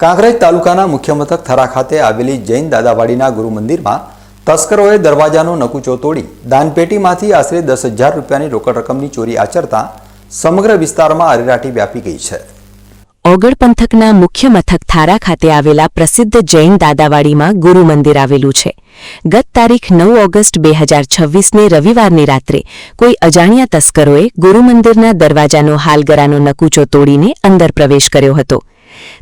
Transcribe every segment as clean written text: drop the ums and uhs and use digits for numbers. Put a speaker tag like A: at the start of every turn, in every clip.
A: કાંકરેજ તાલુકાના મુખ્ય મથક થરા ખાતે આવેલી જૈન દાદાવાડીના ગુરુ મંદિરમાં તસ્કરોએ દરવાજાનો નકુચો તોડી દાનપેટીમાંથી આશરે 10,000 રૂપિયાની રોકડ રકમની ચોરી આચરતા સમગ્ર વિસ્તારમાં અરેરાટી વ્યાપી ગઈ છે।
B: ઓગળ પંથકના મુખ્ય મથક થારા ખાતે આવેલા પ્રસિદ્ધ જૈન દાદાવાડીમાં ગુરુ મંદિર આવેલું છે। ગત તારીખ 9 ઓગસ્ટ 2026ને રવિવારની રાત્રે કોઈ અજાણ્યા તસ્કરોએ ગુરુ મંદિરના દરવાજાનો હાલગરાનો નકુચો તોડીને અંદર પ્રવેશ કર્યો હતો।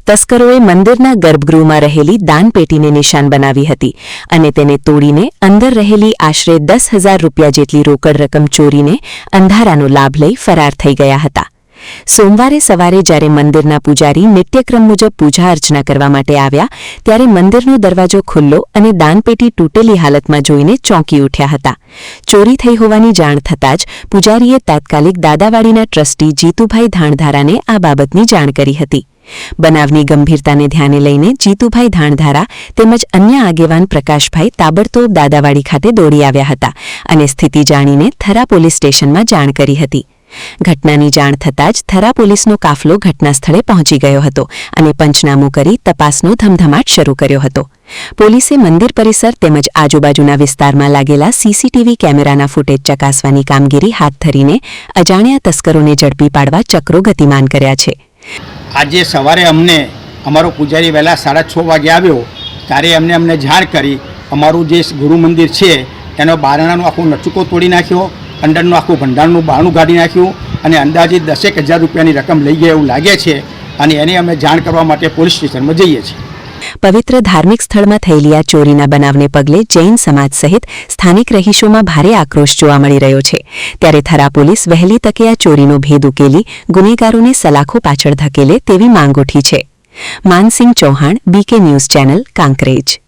B: તસ્કરોએ મંદિરના ગર્ભગૃહમાં રહેલી દાનપેટીને નિશાન બનાવી હતી અને તેને તોડીને અંદર રહેલી આશરે 10,000 રૂપિયા જેટલી રોકડ રકમ ચોરીને અંધારાનો લાભ લઈ ફરાર થઈ ગયા હતા। સોમવારે સવારે જ્યારે મંદિરના પૂજારી નિત્યક્રમ મુજબ પૂજા અર્ચના કરવા માટે આવ્યા ત્યારે મંદિરનો દરવાજો ખુલ્લો અને દાનપેટી તૂટેલી હાલતમાં જોઈને ચોંકી ઉઠ્યા હતા। ચોરી થઈ હોવાની જાણ થતાં જ પૂજારીએ તાત્કાલિક દાદાવાડીના ટ્રસ્ટી જીતુભાઈ ધાણધારાને આ બાબતની જાણ કરી હતી। બનાવની ગંભીરતાને ધ્યાને લઈને જીતુભાઈ ધાણધારા તેમજ અન્ય આગેવાન પ્રકાશભાઈ તાબડતોબ દાદાવાડી ખાતે દોડી આવ્યા હતા અને સ્થિતિ જાણીને થરા પોલીસ સ્ટેશનમાં જાણ કરી હતી। ઘટનાની જાણ થતાં જ થરા પોલીસનો કાફલો ઘટના સ્થળે પહોંચી ગયો હતો અને પંચનામું કરી તપાસનો ધમધમાટ શરૂ કર્યો હતો। પોલીસે મંદિર પરિસર તેમજ આજુબાજુના વિસ્તારમાં લાગેલા સીસીટીવી કેમેરાના ફૂટેજ ચકાસવાની કામગીરી હાથ ધરીને અજાણ્યા તસ્કરોને ઝડપી પાડવા ચક્રો ગતિમાન કર્યા છે।
C: આજે સવારે અમને અમારો પૂજારી વહેલા 6:30 વાગે આવ્યો ત્યારે અમને જાણ કરી અમારું જે ગુરુ મંદિર છે એનો બારણાનો આખો નચુકો તોડી નાખ્યો, અંદરનું આખું ભંડારનું બારણું કાઢી નાખ્યું અને અંદાજિત 10,000 રૂપિયાની રકમ લઈ ગયા એવું લાગે છે અને એને અમે જાણ કરવા માટે પોલીસ સ્ટેશનમાં જઈએ છીએ।
B: પવિત્ર ધાર્મિક સ્થળમાં થયેલી આ ચોરીના બનાવને પગલે જૈન સમાજ સહિત સ્થાનિક રહીશોમાં ભારે આક્રોશ જોવા મળી રહ્યો છે। ત્યારે થરા પોલીસ વહેલી તકે આ ચોરીનો ભેદ ઉકેલી ગુનેગારોને સલાખો પાછળ ધકેલે તેવી માંગ ઉઠી છે। Mansingh Chauhan, BK news channel, Kankrej.